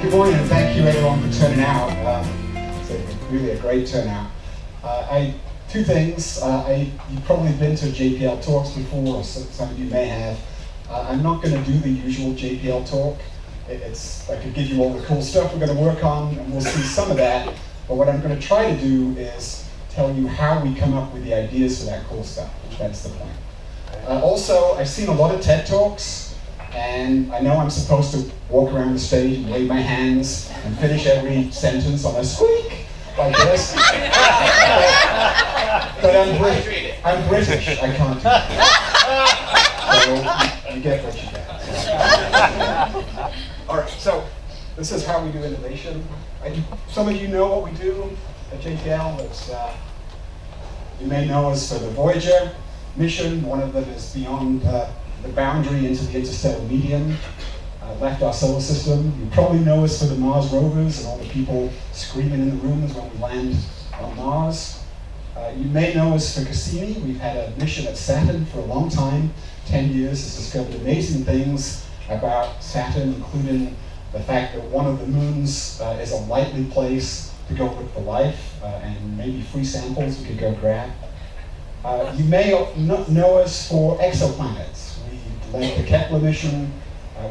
Good morning, and thank you everyone for turning out. It's really a great turnout. Two things. You've probably been to JPL talks before, or some of you may have. I'm not going to do the usual JPL talk. I could give you all the cool stuff we're going to work on, and we'll see some of that. But what I'm going to try to do is tell you how we come up with the ideas for that cool stuff. That's the point. Also, I've seen a lot of TED Talks. And I know I'm supposed to walk around the stage and wave my hands and finish every sentence on a squeak like this. But I'm British. I can't do that. So you get what you get. All right, so this is how we do innovation. Some of you know what we do at JPL. You may know us for the Voyager mission. One of them is beyond the boundary into the interstellar medium, left our solar system. You probably know us for the Mars rovers and all the people screaming in the rooms when we land on Mars. You may know us for Cassini. We've had a mission at Saturn for a long time, 10 years. It's discovered amazing things about Saturn, including the fact that one of the moons is a likely place to go look for life, and maybe free samples we could go grab. You may know us for exoplanets. Led the Kepler mission.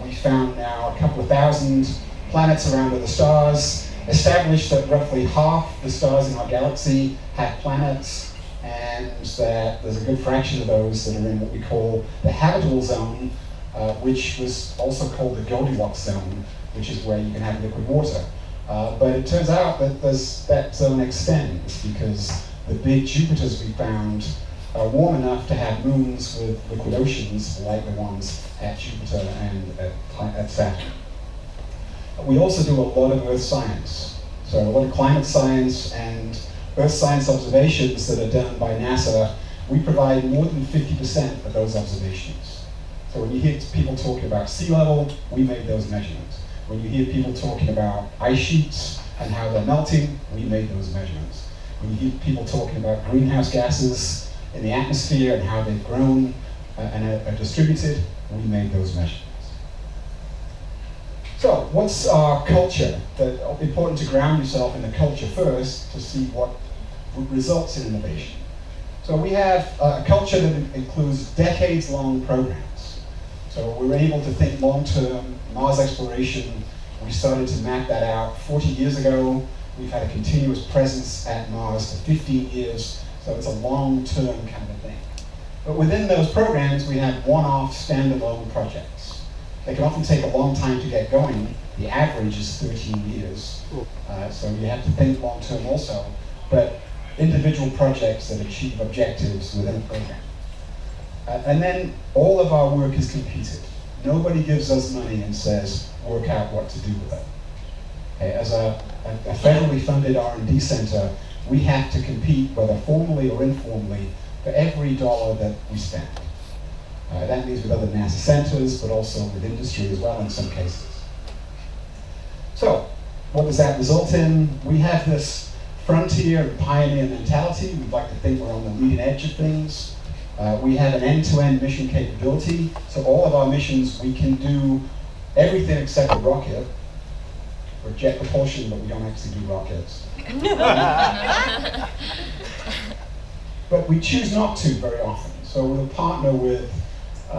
We found now a couple of thousand planets around other stars, established that roughly half the stars in our galaxy have planets, and that there's a good fraction of those that are in what we call the habitable zone, which was also called the Goldilocks zone, which is where you can have liquid water. But it turns out that that zone extends because the big Jupiters we found are warm enough to have moons with liquid oceans like the ones at Jupiter and at Saturn. We also do a lot of Earth science. So a lot of climate science and Earth science observations that are done by NASA. We provide more than 50% of those observations. So when you hear people talking about sea level, we made those measurements. When you hear people talking about ice sheets and how they're melting, we made those measurements. When you hear people talking about greenhouse gases in the atmosphere and how they've grown and are distributed, we made those measurements. So what's our culture? It's important to ground yourself in the culture first to see what results in innovation. So we have a culture that includes decades-long programs. So we're able to think long-term. Mars exploration, we started to map that out 40 years ago. We've had a continuous presence at Mars for 15 years. So it's a long-term kind of thing. But within those programs, we have one-off standalone projects. They can often take a long time to get going. The average is 13 years. So you have to think long-term also. But individual projects that achieve objectives within a program. And then all of our work is competed. Nobody gives us money and says, work out what to do with it. Okay, as a federally funded R&D center, we have to compete, whether formally or informally, for every dollar that we spend. That means with other NASA centers, but also with industry as well in some cases. So, what does that result in? We have this frontier and pioneer mentality. We'd like to think we're on the leading edge of things. We have an end-to-end mission capability. So all of our missions, we can do everything except a rocket. We're jet propulsion, but we don't actually do rockets. But we choose not to very often. So we'll partner with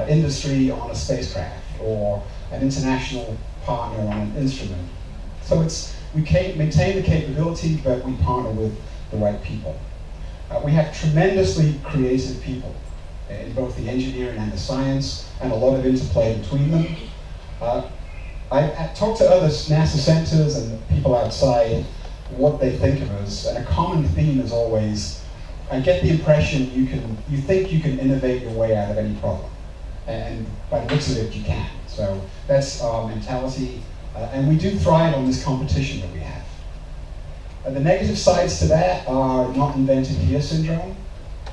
industry on a spacecraft or an international partner on an instrument. So we maintain the capability, but we partner with the right people. We have tremendously creative people in both the engineering and the science, and a lot of interplay between them. I talked to other NASA centers and people outside what they think of us, and a common theme is always, I get the impression you think you can innovate your way out of any problem, and by the looks of it, you can. So that's our mentality, and we do thrive on this competition that we have. The negative sides to that are not invented here syndrome.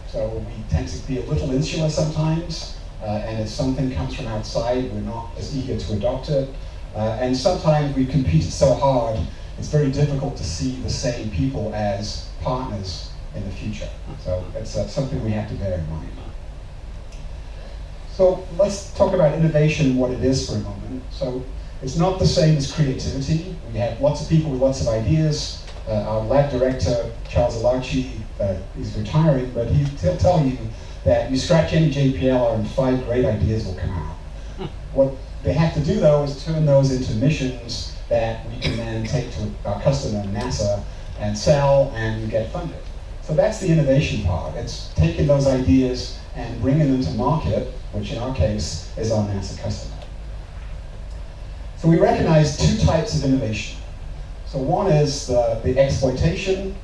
So we tend to be a little insular sometimes, and if something comes from outside, we're not as eager to adopt it. And sometimes we competed so hard, it's very difficult to see the same people as partners in the future. So it's something we have to bear in mind. So let's talk about innovation and what it is for a moment. So It's not the same as creativity. We have lots of people with lots of ideas. Our lab director, Charles Alauchi, is retiring, but he'll tell you that you scratch any JPL and 5 great ideas will come out. What they have to do, though, is turn those into missions that we can then take to our customer, NASA, and sell and get funded. So that's the innovation part. It's taking those ideas and bringing them to market, which in our case is our NASA customer. So we recognize 2 types of innovation. So one is the exploitation.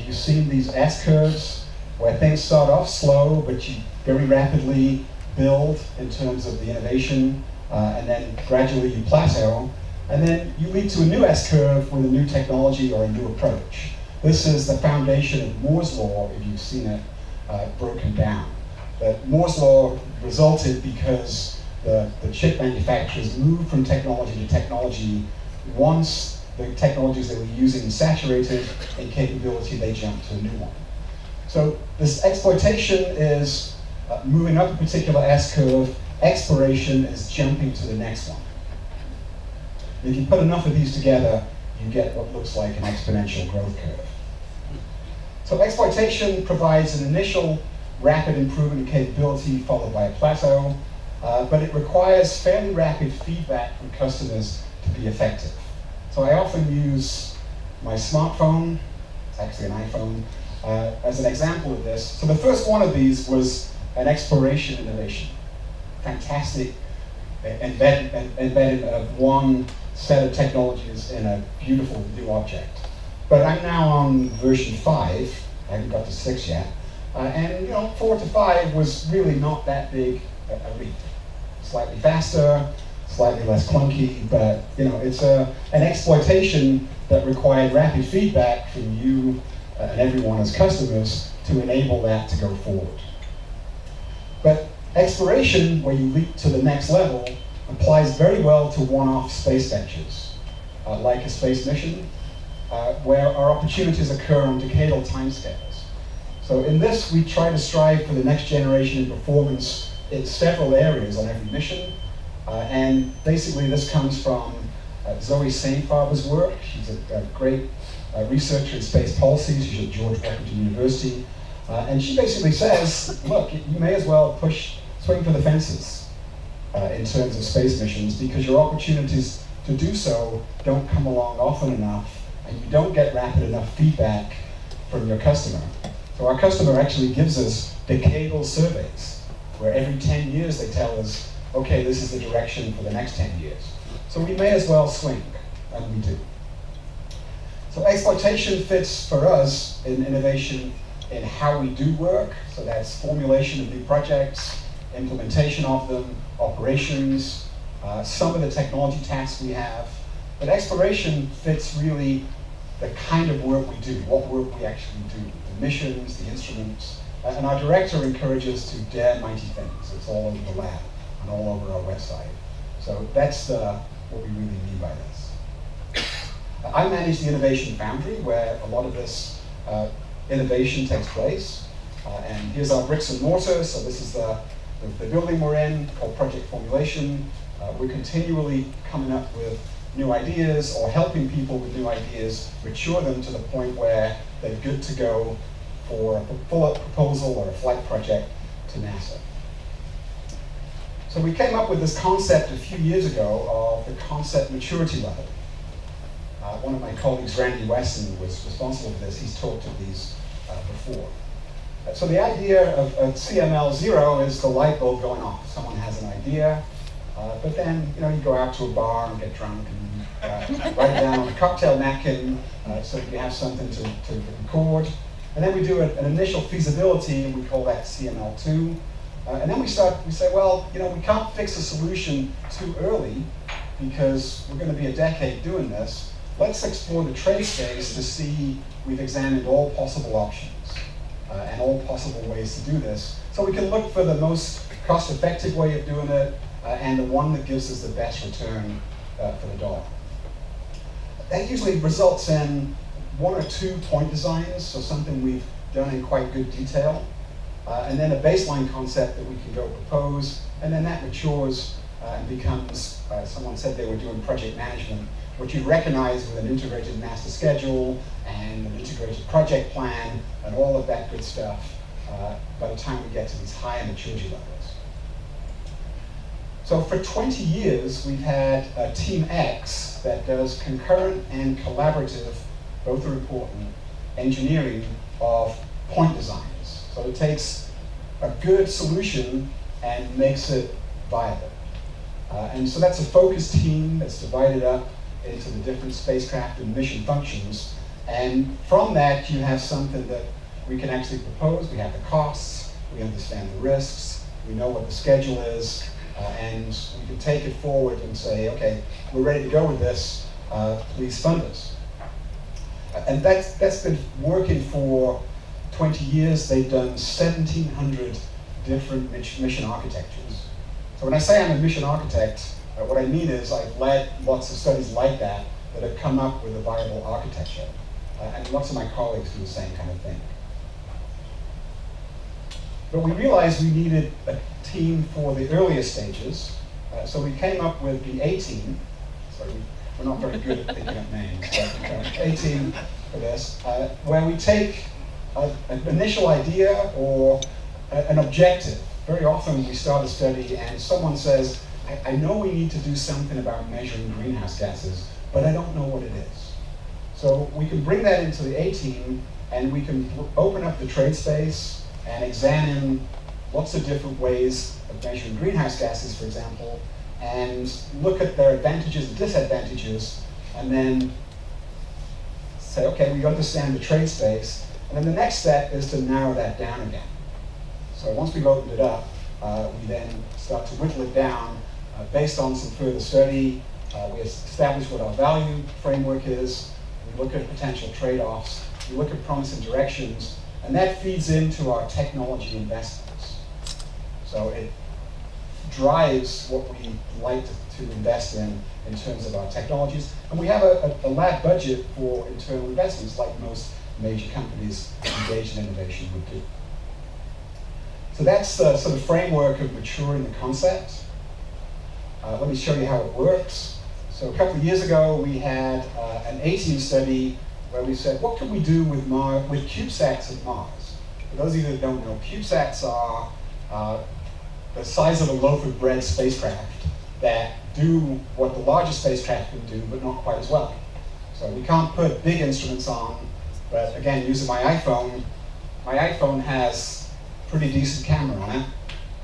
You've seen these S-curves where things start off slow, but you very rapidly build in terms of the innovation, and then gradually you plateau, and then you lead to a new S-curve with a new technology or a new approach. This is the foundation of Moore's Law, if you've seen it broken down. But Moore's Law resulted because the chip manufacturers moved from technology to technology. Once the technologies they were using saturated in capability, they jumped to a new one. So this exploitation is moving up a particular S-curve. Exploration is jumping to the next one. If you put enough of these together, you get what looks like an exponential growth curve. So exploitation provides an initial rapid improvement in capability followed by a plateau, but it requires fairly rapid feedback from customers to be effective. So I often use my smartphone, it's actually an iPhone, as an example of this. So the first one of these was an exploration innovation. Fantastic embedding of one set of technologies in a beautiful new object. But I'm now on version 5, I haven't got to 6 yet, and 4 to 5 was really not that big a leap. Slightly faster, slightly less clunky, but it's an exploitation that required rapid feedback from you and everyone as customers to enable that to go forward. But exploration, where you leap to the next level, applies very well to one-off space ventures, like a space mission, where our opportunities occur on decadal timescales. So in this, we try to strive for the next generation in performance in several areas on every mission. And basically, this comes from Zoe Sainfarber's work. She's a great researcher in space policy. She's at George Washington University. And she basically says, look, you may as well swing for the fences in terms of space missions, because your opportunities to do so don't come along often enough, and you don't get rapid enough feedback from your customer. So our customer actually gives us decadal surveys, where every 10 years they tell us, okay, this is the direction for the next 10 years. So we may as well swing, and we do. So exploitation fits for us in innovation in how we do work. So that's formulation of new projects, implementation of them, operations, some of the technology tasks we have. But exploration fits really the kind of work we do, what work we actually do, the missions, the instruments. And our director encourages to dare mighty things. It's all over the lab and all over our website. So that's what we really mean by this. I manage the Innovation Foundry, where a lot of this innovation takes place. And here's our bricks and mortar. So this is the building we're in, called Project Formulation. We're continually coming up with new ideas or helping people with new ideas, mature them to the point where they're good to go for a full-up proposal or a flight project to NASA. So we came up with this concept a few years ago of the concept maturity level. One of my colleagues, Randy Wesson, was responsible for this. He's talked of these before. So the idea of CML 0 is the light bulb going off. Someone has an idea, but then you go out to a bar and get drunk and write it down on a cocktail napkin so that you have something to record. And then we do an initial feasibility, and we call that CML 2. And then we say, well, we can't fix a solution too early because we're going to be a decade doing this. Let's explore the trace phase to see we've examined all possible options and all possible ways to do this. So we can look for the most cost-effective way of doing it and the one that gives us the best return for the dollar. That usually results in 1 or 2 point designs, so something we've done in quite good detail, and then a baseline concept that we can go propose, and then that matures and becomes, someone said they were doing project management, what you recognize with an integrated master schedule and an integrated project plan and all of that good stuff by the time we get to these higher maturity levels. So for 20 years, we've had a Team X that does concurrent and collaborative, both are important, engineering of point designs. So it takes a good solution and makes it viable. And so that's a focused team that's divided up into the different spacecraft and mission functions. And from that, you have something that we can actually propose. We have the costs, we understand the risks, we know what the schedule is, and we can take it forward and say, okay, we're ready to go with this, please fund us. And that's been working for 20 years. They've done 1,700 different mission architectures. So when I say I'm a mission architect, what I mean is I've led lots of studies like that that have come up with a viable architecture. And lots of my colleagues do the same kind of thing. But we realized we needed a team for the earlier stages. So we came up with the A team. Sorry, we're not very good at picking up names, but A team for this, where we take an initial idea or an objective. Very often we start a study and someone says, I know we need to do something about measuring greenhouse gases, but I don't know what it is. So we can bring that into the A team and we can open up the trade space and examine lots of different ways of measuring greenhouse gases, for example, and look at their advantages and disadvantages, and then say, okay, we understand the trade space, and then the next step is to narrow that down again. So once we've opened it up, we then start to whittle it down based on some further study. We establish what our value framework is, we look at potential trade-offs, we look at promising directions, and that feeds into our technology investments. So it drives what we like to invest in terms of our technologies. And we have a lab budget for internal investments like most major companies engaged in innovation would do. So that's the sort of framework of maturing the concept. Let me show you how it works. So a couple of years ago, we had an A-team study where we said, what can we do with CubeSats at Mars? For those of you that don't know, CubeSats are the size of a loaf of bread spacecraft that do what the largest spacecraft can do, but not quite as well. So we can't put big instruments on, but again, using my iPhone has pretty decent camera on it,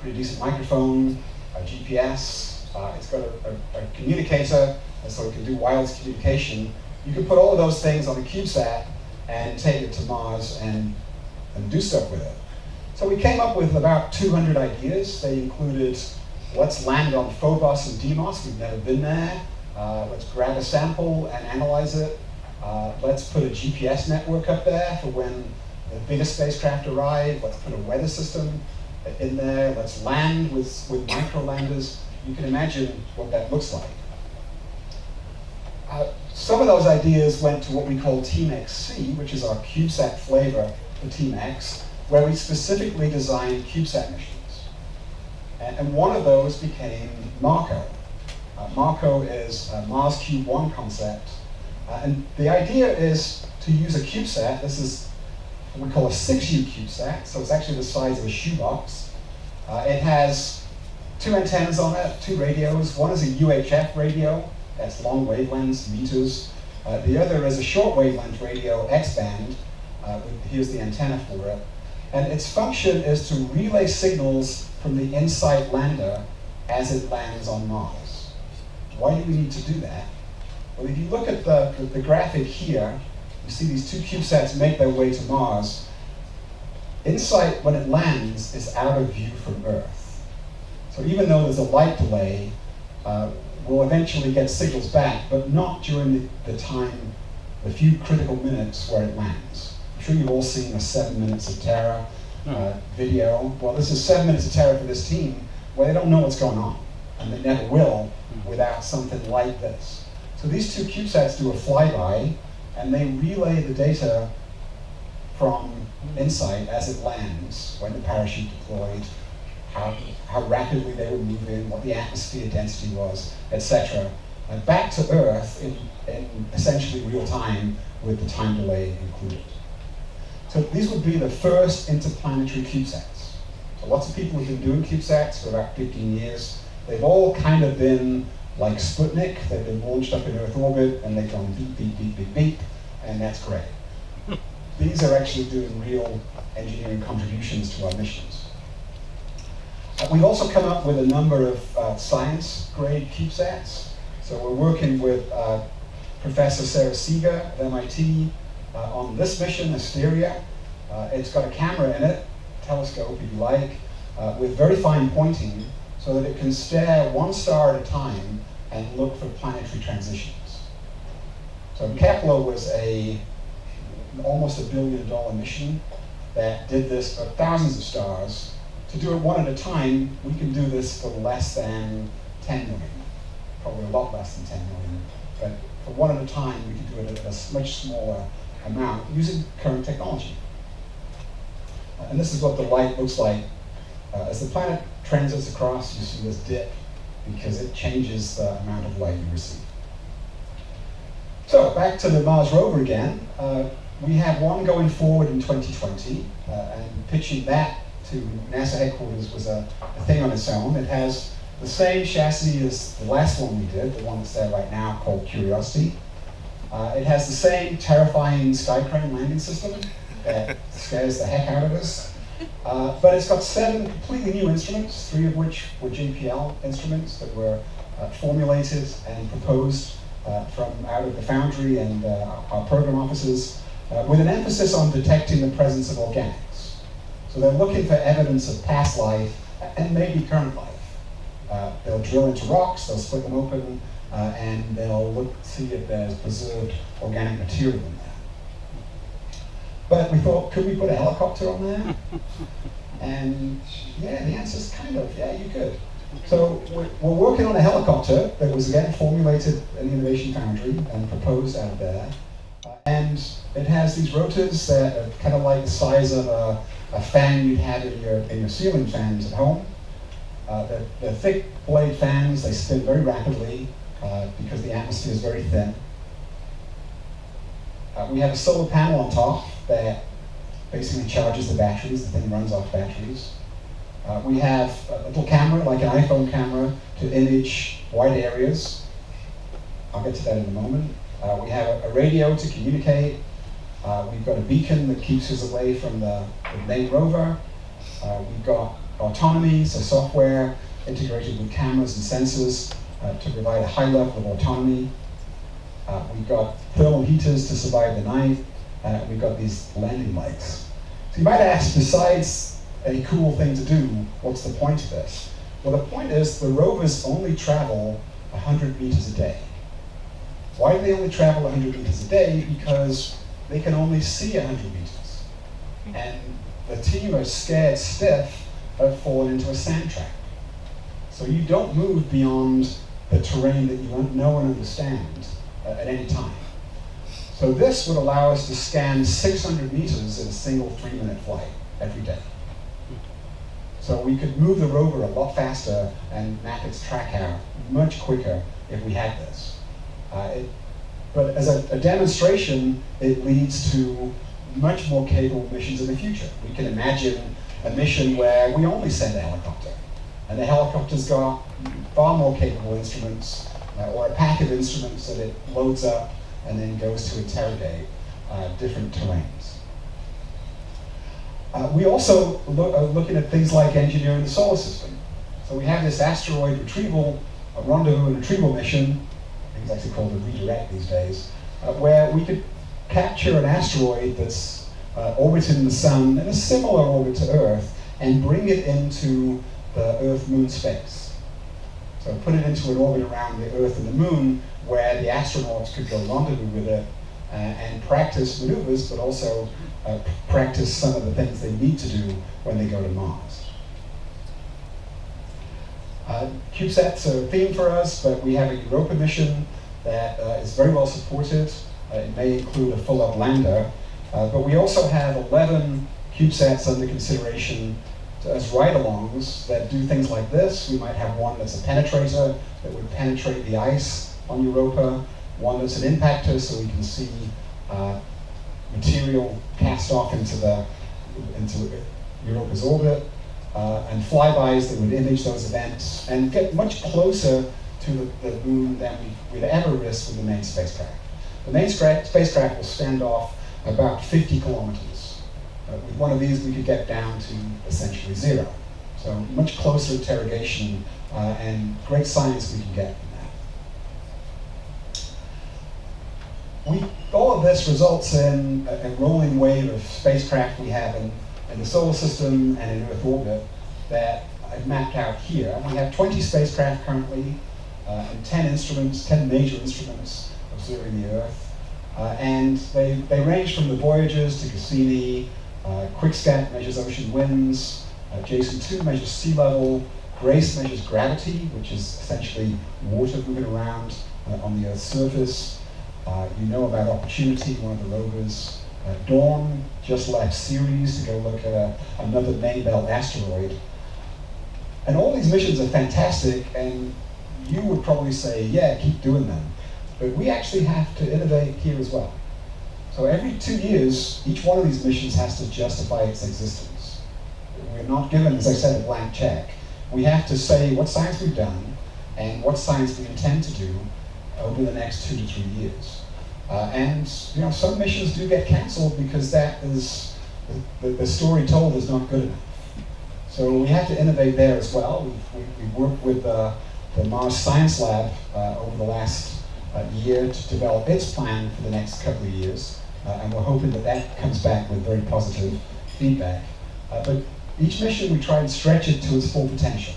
pretty decent microphone, a GPS, it's got a communicator, so it can do wireless communication. You can put all of those things on a CubeSat and take it to Mars and do stuff with it. So we came up with about 200 ideas. They included, let's land on Phobos and Deimos, we've never been there. Let's grab a sample and analyze it. Let's put a GPS network up there for when the biggest spacecraft arrive. Let's put a weather system in there. Let's land with micro landers. You can imagine what that looks like. Some of those ideas went to what we call Team XC, which is our CubeSat flavor for Team X, where we specifically designed CubeSat missions. And one of those became Marco. Marco is a Mars Cube 1 concept. And the idea is to use a CubeSat. This is what we call a 6U CubeSat, so it's actually the size of a shoebox. It has 2 antennas on it, 2 radios. One is a UHF radio, that's long wavelengths, meters. The other is a short wavelength radio, X-band. Here's the antenna for it. And its function is to relay signals from the InSight lander as it lands on Mars. Why do we need to do that? Well, if you look at the graphic here, you see these 2 CubeSats make their way to Mars. InSight, when it lands, is out of view from Earth. So even though there's a light delay, we'll eventually get signals back, but not during the time, the few critical minutes where it lands. I'm sure you've all seen the 7 Minutes of Terror video. Well, this is 7 Minutes of Terror for this team, where they don't know what's going on, and they never will without something like this. So these 2 CubeSats do a flyby, and they relay the data from InSight as it lands, when the parachute deployed, how rapidly they were moving, what the atmosphere density was, etc. Back to Earth in essentially real time with the time delay included. So these would be the first interplanetary CubeSats. So lots of people have been doing CubeSats for about 15 years. They've all kind of been like Sputnik. They've been launched up in Earth orbit and they've gone beep, beep, beep, beep, beep, and that's great. These are actually doing real engineering contributions to our missions. We've also come up with a number of science-grade CubeSats. So we're working with Professor Sarah Seeger of MIT on this mission, Mysteria. It's got a camera in it, telescope if you like, with very fine pointing so that it can stare one star at a time and look for planetary transitions. So Kepler was almost $1 billion mission that did this for thousands of stars. To do it one at a time, we can do this for less than 10 million, probably a lot less than 10 million. But for one at a time, we can do it at a much smaller amount using current technology. And this is what the light looks like. As the planet transits across, you see this dip because it changes the amount of light you receive. So back to the Mars rover again. We have one going forward in 2020, and pitching that to NASA headquarters was a thing on its own. It has the same chassis as the last one we did, the one that's there right now called Curiosity. It has the same terrifying skycrane landing system that scares the heck out of us. But it's got 7 completely new instruments, 3 of which were JPL instruments that were formulated and proposed from out of the Foundry and our program offices, with an emphasis on detecting the presence of organics. So they're looking for evidence of past life and maybe current life. They'll drill into rocks, they'll split them open, and they'll see if there's preserved organic material in there. But we thought, could we put a helicopter on there? And yeah, the answer is kind of, yeah, you could. So we're working on a helicopter that was again formulated in the Innovation Foundry and proposed out of there. And it has these rotors that are kind of like the size of a fan you'd have in your ceiling fans at home. They're thick blade fans, they spin very rapidly because the atmosphere is very thin. We have a solar panel on top that basically charges the batteries. The thing runs off batteries. We have a little camera, like an iPhone camera, to image wide areas. I'll get to that in a moment. We have a radio to communicate. We've got a beacon that keeps us away from the main rover. We've got autonomy, so software integrated with cameras and sensors to provide a high level of autonomy. We've got thermal heaters to survive the night. We've got these landing lights. So you might ask, besides a cool thing to do, what's the point of this? Well, the point is the rovers only travel 100 meters a day. Why do they only travel 100 meters a day? Because they can only see 100 meters. And the team are scared stiff of falling into a sand trap. So you don't move beyond the terrain that you know and understand at any time. So this would allow us to scan 600 meters in a single 3-minute flight every day. So we could move the rover a lot faster and map its track out much quicker if we had this. But as a demonstration, it leads to much more capable missions in the future. We can imagine a mission where we only send a helicopter, and the helicopter's got far more capable instruments, or a pack of instruments that it loads up and then goes to interrogate different terrains. We also are looking at things like engineering the solar system. So we have this asteroid retrieval, rendezvous and retrieval mission, I think it's actually called a redirect these days, where we could capture an asteroid that's orbiting the sun in a similar orbit to Earth and bring it into the Earth-Moon space. So put it into an orbit around the Earth and the Moon where the astronauts could go rendezvous with it and practice maneuvers, but also practice some of the things they need to do when they go to Mars. CubeSats are a theme for us, but we have a Europa mission that is very well supported. It may include a full-up lander, but we also have 11 CubeSats under consideration So as ride-alongs that do things like this, we might have one that's a penetrator that would penetrate the ice on Europa, one that's an impactor so we can see material cast off into Europa's orbit, and flybys that would image those events and get much closer to the moon than we'd ever risk with the main spacecraft. The main spacecraft will stand off about 50 kilometers. With one of these, we could get down to essentially 0. So much closer interrogation and great science we can get from that. All of this results in a rolling wave of spacecraft we have in the solar system and in Earth orbit that I've mapped out here. We have 20 spacecraft currently and 10 instruments, 10 major instruments observing the Earth. And they range from the Voyagers to Cassini. QuickSat measures ocean winds. JSON-2 measures sea level. GRACE measures gravity, which is essentially water moving around on the Earth's surface. You know about Opportunity, one of the rovers. Dawn just left Ceres to go look at another Maybell asteroid. And all these missions are fantastic, and you would probably say, yeah, keep doing them. But we actually have to innovate here as well. So every 2 years, each one of these missions has to justify its existence. We're not given, as I said, a blank check. We have to say what science we've done and what science we intend to do over the next 2 to 3 years. And some missions do get canceled because that is the story told is not good enough. So we have to innovate there as well. We've worked with the Mars Science Lab over the last year to develop its plan for the next couple of years, and we're hoping that comes back with very positive feedback. But each mission we try and stretch it to its full potential.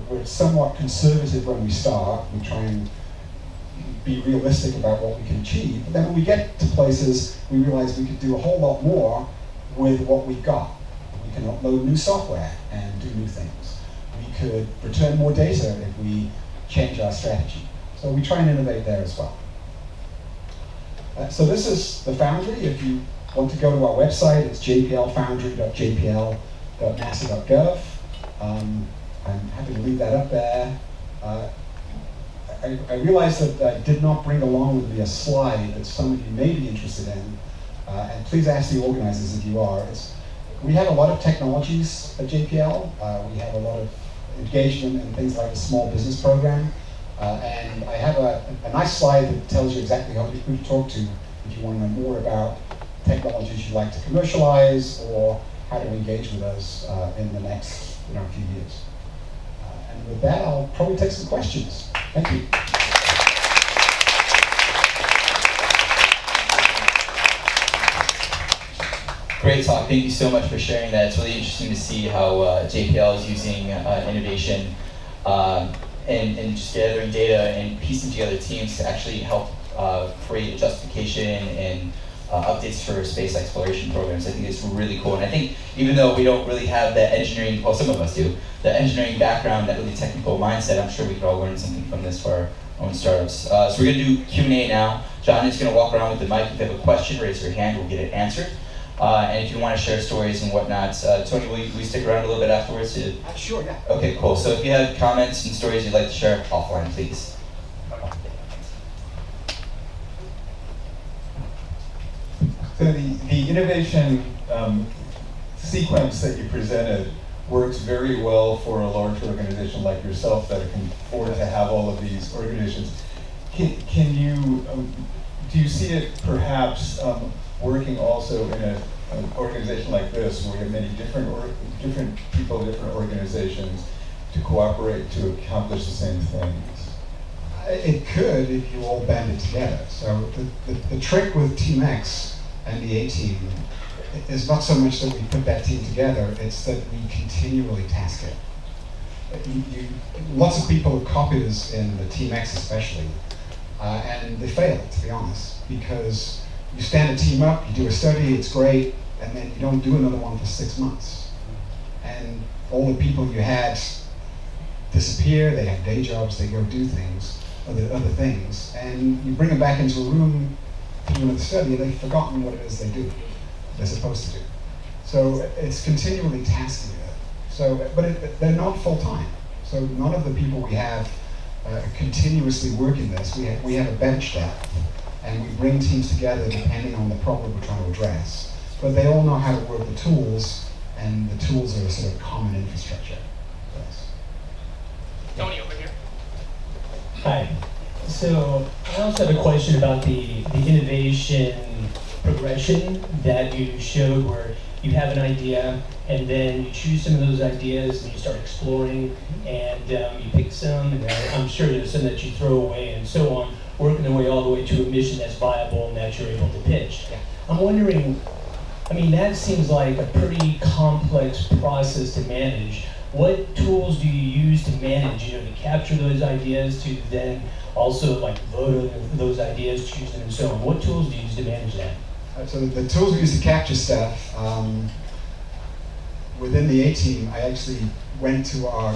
We're somewhat conservative when we start. We try and be realistic about what we can achieve. But then when we get to places, we realize we could do a whole lot more with what we've got. We can upload new software and do new things. We could return more data if we change our strategy. So we try and innovate there as well. So this is the Foundry. If you want to go to our website, it's jplfoundry.jpl.nasa.gov. I'm happy to leave that up there. I realized that I did not bring along with me a slide that some of you may be interested in, and please ask the organizers if you are. We have a lot of technologies at JPL. We have a lot of engagement in things like the small business program, and I have a nice slide that tells you exactly who to talk to if you want to know more about technologies you'd like to commercialize or how to engage with us in the next few years. And with that, I'll probably take some questions. Thank you. Great talk. Thank you so much for sharing that. It's really interesting to see how JPL is using innovation and just gathering data and piecing together teams to actually help create a justification and updates for space exploration programs. I think it's really cool. And I think even though we don't really have the engineering, well, some of us do, the engineering background, that really technical mindset, I'm sure we could all learn something from this for our own startups. So we're going to do Q&A now. John is going to walk around with the mic. If you have a question, raise your hand. We'll get it answered. And if you want to share stories and whatnot, Tony, will you stick around a little bit afterwards? Sure, yeah. Okay, cool. So if you have comments and stories you'd like to share, offline, please. So the innovation sequence that you presented works very well for a large organization like yourself that can afford to have all of these organizations. Can you, do you see it perhaps working also in an organization like this where you have many different people, different organizations to cooperate to accomplish the same things? It could if you all band it together. So the trick with Team X and the A-team is not so much that we put that team together, it's that we continually task it. Lots of people have copied us in the Team X especially, and they failed, to be honest, because you stand a team up, you do a study, it's great, and then you don't do another one for 6 months. And all the people you had disappear, they have day jobs, they go do things, other things, and you bring them back into a room to do another study, and they've forgotten what it is they're supposed to do. So it's continually tasking it. So, but they're not full-time. So none of the people we have continuously working this. We have a bench depth, and we bring teams together depending on the problem we're trying to address. But they all know how to work the tools, and the tools are a sort of common infrastructure. Yes. Tony, over here. Hi. So I also have a question about the innovation progression that you showed, where you have an idea and then you choose some of those ideas and you start exploring, and you pick some, and I'm sure there's some that you throw away and so on, working their way all the way to a mission that's viable and that you're able to pitch. Yeah. I'm wondering, I mean, that seems like a pretty complex process to manage. What tools do you use to manage, to capture those ideas, to then also like vote on those ideas, choose them, and so on? What tools do you use to manage that? So the tools we use to capture stuff, within the A-team, I actually went to our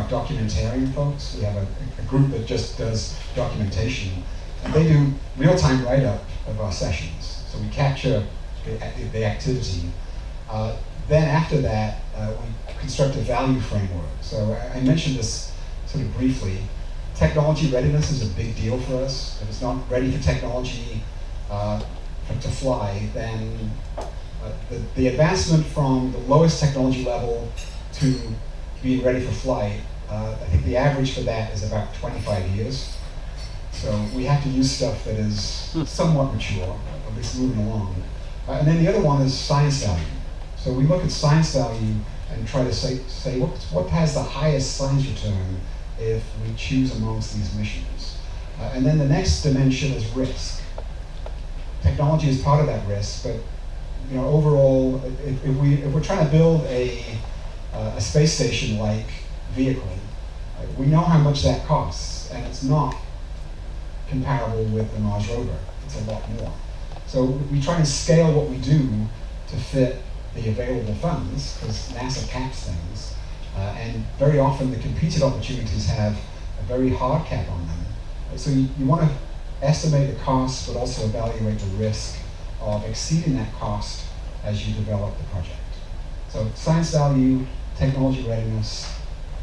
documentarian folks. We have a group that just does documentation, and they do real-time write-up of our sessions. So we capture the activity. Then after that, we construct a value framework. So I mentioned this sort of briefly. Technology readiness is a big deal for us. If it's not ready for technology to fly, then the advancement from the lowest technology level to being ready for flight, I think the average for that is about 25 years. So we have to use stuff that is somewhat mature, at least moving along. And then the other one is science value. So we look at science value and try to say what has the highest science return if we choose amongst these missions. And then the next dimension is risk. Technology is part of that risk, but overall, if we're trying to build a space station-like vehicle, we know how much that costs, and it's not comparable with the Mars rover. It's a lot more. So we try and scale what we do to fit the available funds, because NASA caps things, and very often the competed opportunities have a very hard cap on them. So you want to estimate the cost, but also evaluate the risk of exceeding that cost as you develop the project. So science value, technology readiness,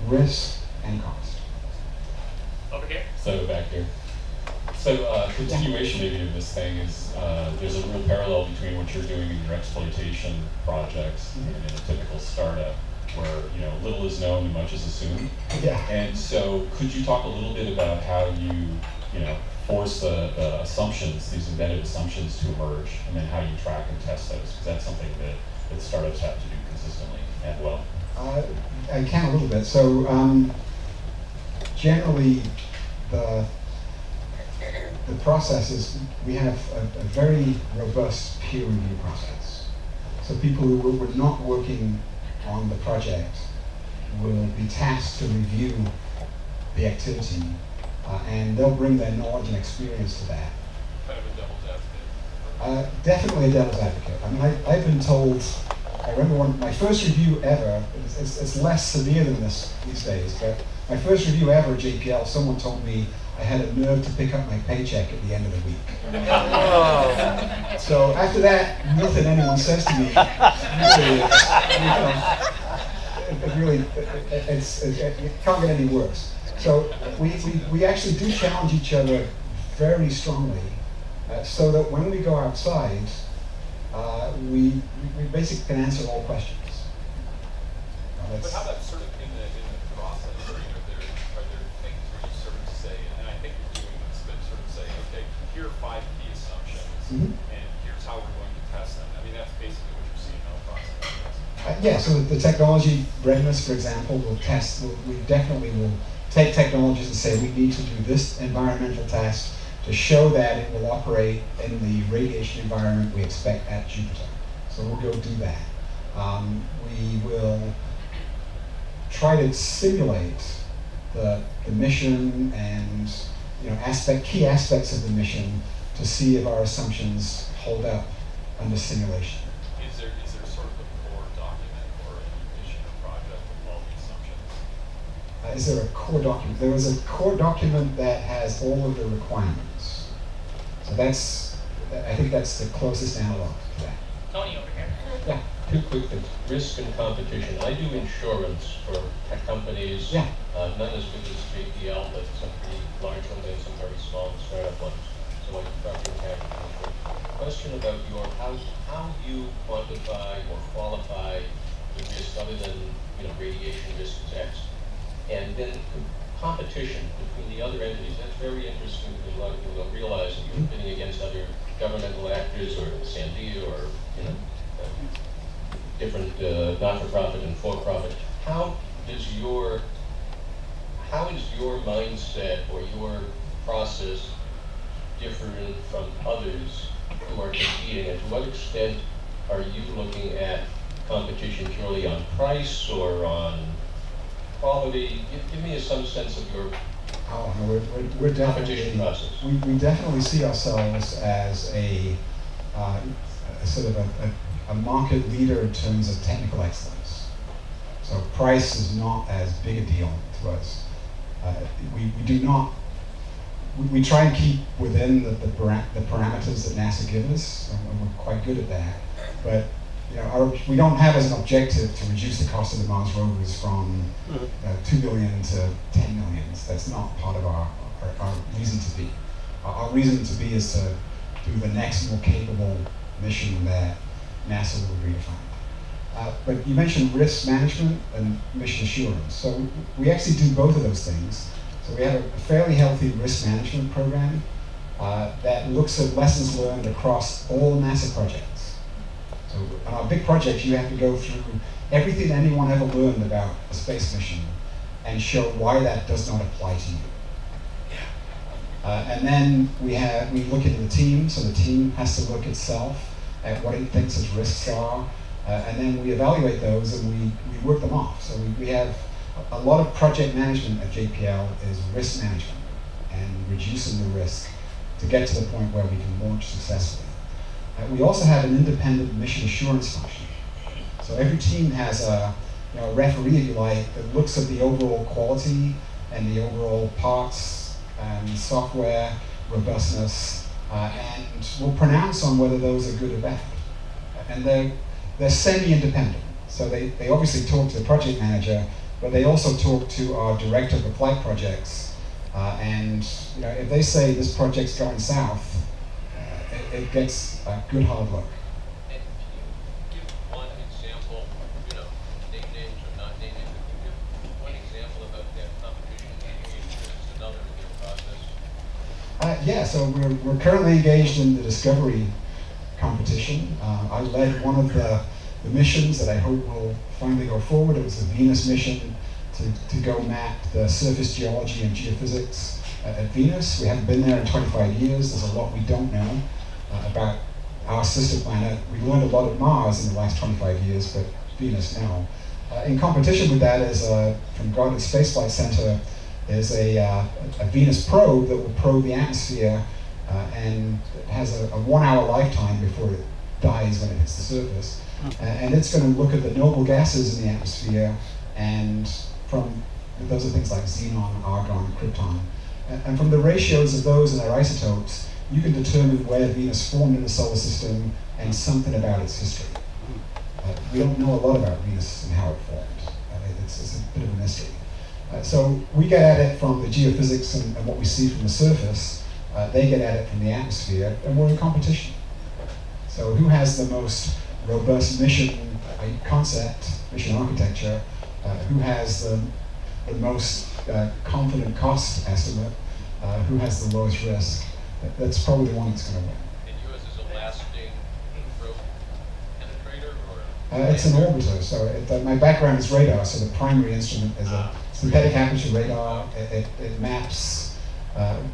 risk, and cost. Over here. So back here. So continuation maybe of this thing is there's a real parallel between what you're doing in your exploitation projects and in a typical startup, where little is known and much is assumed. Yeah. And so could you talk a little bit about how you force the assumptions, these embedded assumptions, to emerge, and then how you track and test those? Because that's something that startups have to do consistently and well. I can a little bit. So generally, the process is we have a very robust peer review process. So people who were not working on the project will be tasked to review the activity, and they'll bring their knowledge and experience to that. Kind of a devil's advocate. Definitely a devil's advocate. I mean, I've been told, I remember my first review ever, it's less severe than this these days, but my first review ever at JPL, someone told me I had a nerve to pick up my paycheck at the end of the week. So after that, nothing anyone says to me really it can't get any worse. So we actually do challenge each other very strongly, so that when we go outside, we basically can answer all questions. But how about sort of in the process? Are there things where you sort of say, and I think you're doing this, but sort of say, okay, here are 5 key assumptions, and here's how we're going to test them. I mean, that's basically what you're seeing in the process. Yeah, so the technology readiness, for example, we definitely will take technologies and say we need to do this environmental test to show that it will operate in the radiation environment we expect at Jupiter. So we'll go do that. We will try to simulate the mission and key aspects of the mission to see if our assumptions hold up under simulation. Is there sort of a core document or a mission or project with all the assumptions? Is there a core document? There is a core document that has all of the requirements. So I think that's the closest analog to that. Tony, over here. Yeah. Two quick things. Risk and competition. I do insurance for tech companies. Yeah. None as big as JPL, but some pretty large ones and some very small startup ones. So I can property capital. Question about how you quantify or qualify the risk other than radiation risk is X. And then competition between the other entities. That's very interesting because a lot of people don't realize that you're bidding against other governmental actors or Sandia or different not-for-profit and for-profit. How is your mindset or your process different from others who are competing, and to what extent are you looking at competition purely on price or on quality? Give me some sense of your We're competition definitely, process. we definitely see ourselves as a sort of a market leader in terms of technical excellence. So price is not as big a deal to us. We do not. We try and keep within the parameters that NASA gives us, and we're quite good at that. But we don't have as an objective to reduce the cost of the Mars rovers from 2 billion to 10 million. That's not part of our reason to be. Our reason to be is to do the next more capable mission that NASA will redefine. But you mentioned risk management and mission assurance. So we actually do both of those things. So we have a fairly healthy risk management program that looks at lessons learned across all NASA projects. So on our big projects, you have to go through everything anyone ever learned about a space mission and show why that does not apply to you. And then we look into the team, so the team has to look itself at what it thinks its risks are, and then we evaluate those and we work them off. So we have a lot of project management at JPL is risk management and reducing the risk to get to the point where we can launch successfully. We also have an independent mission assurance function. So every team has a referee, if you like, that looks at the overall quality and the overall parts and software robustness, and will pronounce on whether those are good or bad. And they're semi-independent. So they obviously talk to the project manager, but they also talk to our director of applied projects. And if they say this project's going south, it gets a good hard look. And can you give one example, name names or not name names, can you give one example about that competition and another in your process? Yeah, so we're currently engaged in the discovery competition. I led one of the missions that I hope will finally go forward. It was the Venus mission to go map the surface geology and geophysics at Venus. We haven't been there in 25 years. There's a lot we don't know about our sister planet. We learned a lot of Mars in the last 25 years, but Venus now. In competition with that is from Goddard Space Flight Center is a Venus probe that will probe the atmosphere and it has a 1 hour lifetime before it dies when it hits the surface. And it's going to look at the noble gases in the atmosphere, and those are things like xenon, argon, krypton. And from the ratios of those and their isotopes, you can determine where Venus formed in the solar system and something about its history. We don't know a lot about Venus and how it formed. It's a bit of a mystery. So we get at it from the geophysics and what we see from the surface. They get at it from the atmosphere, and we're in competition. So who has the most robust mission concept, mission architecture? Who has the most confident cost estimate? Who has the lowest risk? That's probably the one that's going to win. And yours is a lasting probe penetrator, or? It's an orbiter. So my background is radar. So the primary instrument is a synthetic aperture radar. It maps.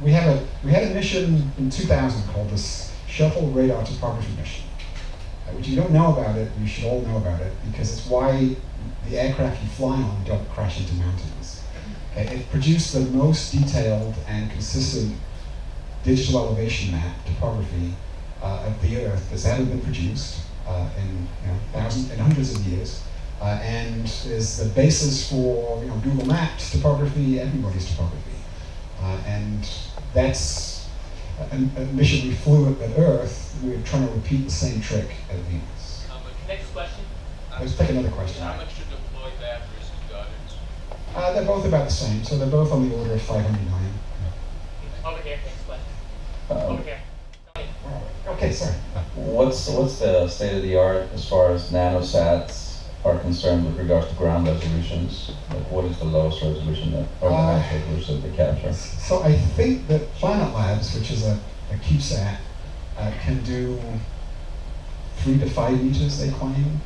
We had a mission in 2000 called the Shuttle Radar Topography Mission, which you don't know about it. You should all know about it because it's why the aircraft you fly on don't crash into mountains. It produced the most detailed and consistent digital elevation map topography of the Earth that's ever been produced in hundreds of years, and is the basis for Google Maps topography, everybody's topography, and that's a mission we flew at Earth. We're trying to repeat the same trick at Venus. Next question. Let's take another question. How much to deploy that versus others? They're both about the same, so they're both on the order of 500 million. Over here, next question. Over here. Okay, sorry. What's the state of the art as far as nanosets are concerned with regards to ground resolutions? Like, what is the lowest resolution that, or the highest resolution that they capture? So I think that Planet Labs, which is a CubeSat, can do 3 to 5 meters, they claim.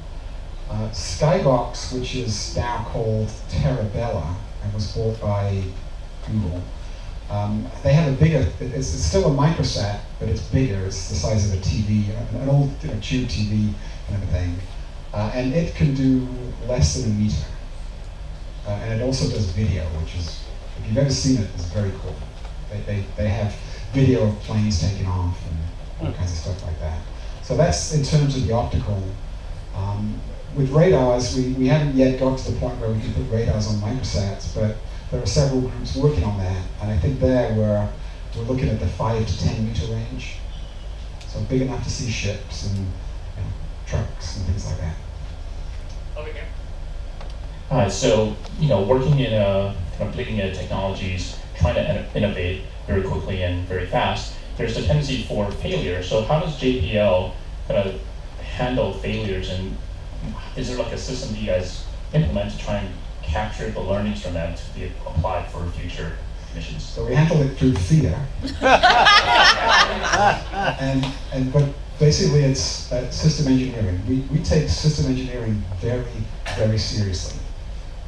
Skybox, which is now called Terabella and was bought by Google, they have a bigger, it's still a microsat, but it's bigger. It's the size of a TV, an old tube TV kind of a thing. And it can do less than a meter. And it also does video, which is, if you've ever seen it, it's very cool. They have video of planes taking off and all kinds of stuff like that. So that's in terms of the optical. With radars, we haven't yet got to the point where we can put radars on microsats, but there are several groups working on that, and I think there we're looking at the 5 to 10 meter range. So big enough to see ships and trucks and things like that. Over here. Hi, so working in kind of bleeding edge technologies, trying to innovate very quickly and very fast, there's a tendency for failure. So how does JPL kind of handle failures, and is there like a system that you guys implement to try and capture the learnings from that to be applied for future missions? So we handle it through fear. But basically it's system engineering. We take system engineering very, very seriously.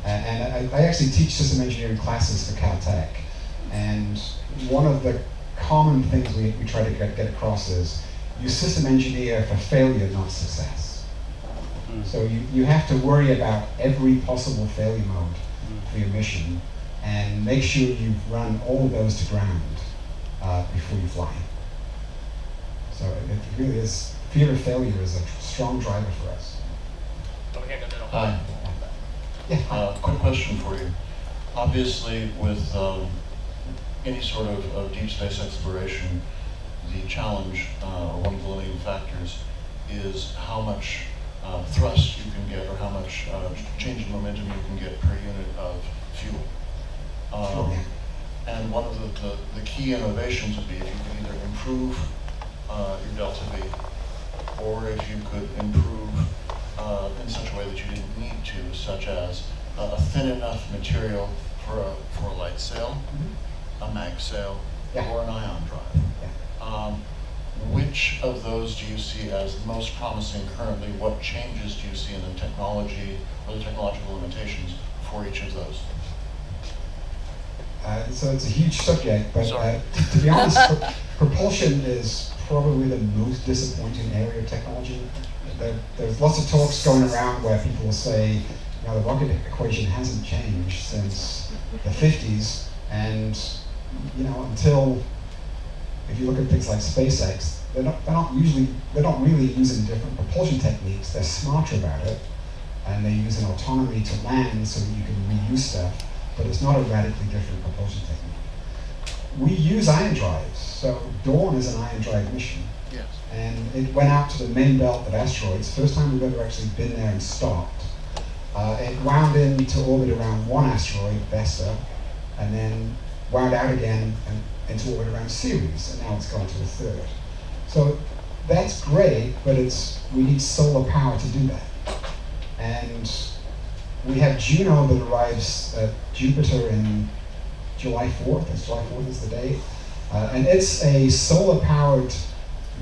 And I actually teach system engineering classes for Caltech. And one of the common things we try to get across is you system engineer for failure, not success. So you have to worry about every possible failure mode for your mission and make sure you've run all of those to ground before you fly. So it really is, fear of failure is a strong driver for us. Over here in the middle. Hi. Yeah. Quick question for you. Obviously, with any sort of deep space exploration, the challenge, or one of the limiting factors, is how much thrust you can get, or how much change in momentum you can get per unit of fuel. And one of the key innovations would be if you could either improve your delta V, or if you could improve in such a way that you didn't need to, such as a thin enough material for a light sail, a mag sail, or an ion drive. Which of those do you see as most promising currently? What changes do you see in the technology or the technological limitations for each of those? So it's a huge subject, but to be honest, propulsion is probably the most disappointing area of technology. There's lots of talks going around where people will say, the rocket equation hasn't changed since the 50s, and until, if you look at things like SpaceX, they're not really using different propulsion techniques. They're smarter about it, and they use an autonomy to land so that you can reuse stuff, but it's not a radically different propulsion technique. We use ion drives, so Dawn is an ion drive mission. Yes. And it went out to the main belt of asteroids, first time we've ever actually been there and stopped. It wound into orbit around one asteroid, Vesta, and then wound out again and into orbit around Ceres, and now it's gone to the third. So that's great, but we need solar power to do that. And we have Juno that arrives at Jupiter in July 4th, July 4th is the date. And it's a solar-powered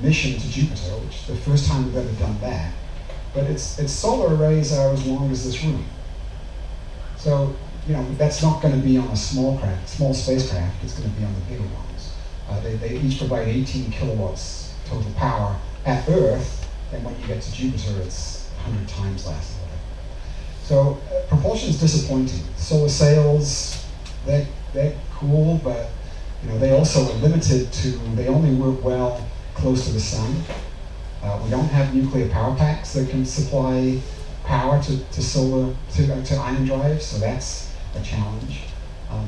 mission to Jupiter, which is the first time we've ever done that. But its solar arrays are as long as this room. So, that's not going to be on a small spacecraft, it's going to be on the bigger ones. They each provide 18 kilowatts total power at Earth, and when you get to Jupiter, it's 100 times less. So propulsion is disappointing. Solar sails, they're cool, but they also are limited to, they only work well close to the sun. We don't have nuclear power packs that can supply power to ion drives, so that's a challenge.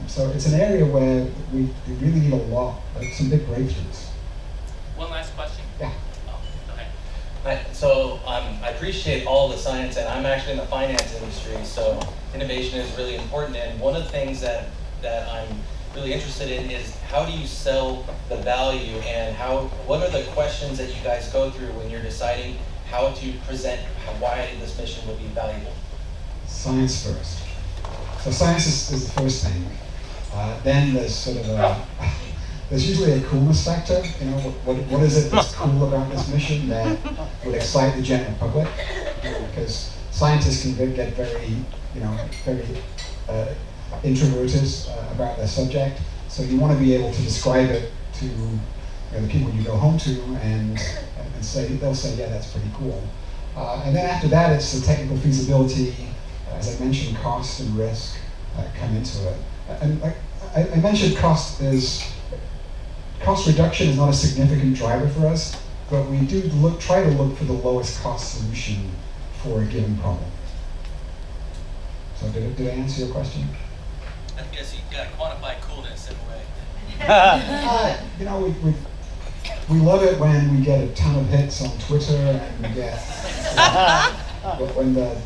So it's an area where we really need some big breakthroughs. One last question. Yeah. Oh, okay. I appreciate all the science, and I'm actually in the finance industry, so innovation is really important. And one of the things that I'm really interested in is how do you sell the value, and what are the questions that you guys go through when you're deciding how to present why this mission will be valuable? Science first. So science is the first thing. Then there's sort of there's usually a coolness factor. You know, what is it that's cool about this mission that would excite the general public? Because scientists can get very introverted about their subject. So you want to be able to describe it to the people you go home to, and they'll say, yeah, that's pretty cool. And then after that, it's the technical feasibility. As I mentioned, cost and risk come into it. And I mentioned cost reduction is not a significant driver for us, but we do try to look for the lowest cost solution for a given problem. So did I answer your question? I guess you got to quantify coolness in a way. We love it when we get a ton of hits on Twitter, and we get when the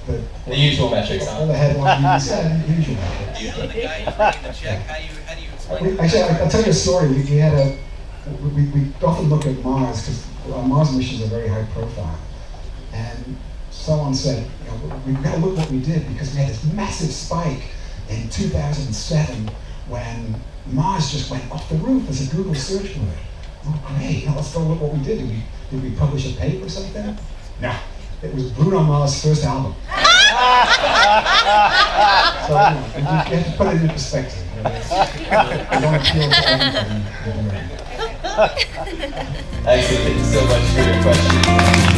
usual metrics. All the headlines, the usual metrics. You know the guy who's writing the check. How do you explain? Actually, I'll tell you a story. We often look at Mars because our Mars missions are very high profile, and someone said, we've got to look what we did because we had this massive spike in 2007 when Mars just went off the roof as a Google search word. Oh, great! Now let's go look what we did. Did we publish a paper or something? No. It was Bruno Mars' first album. So you have to put it into perspective. You don't appeal to everybody. Excellent. Thank you so much for your question.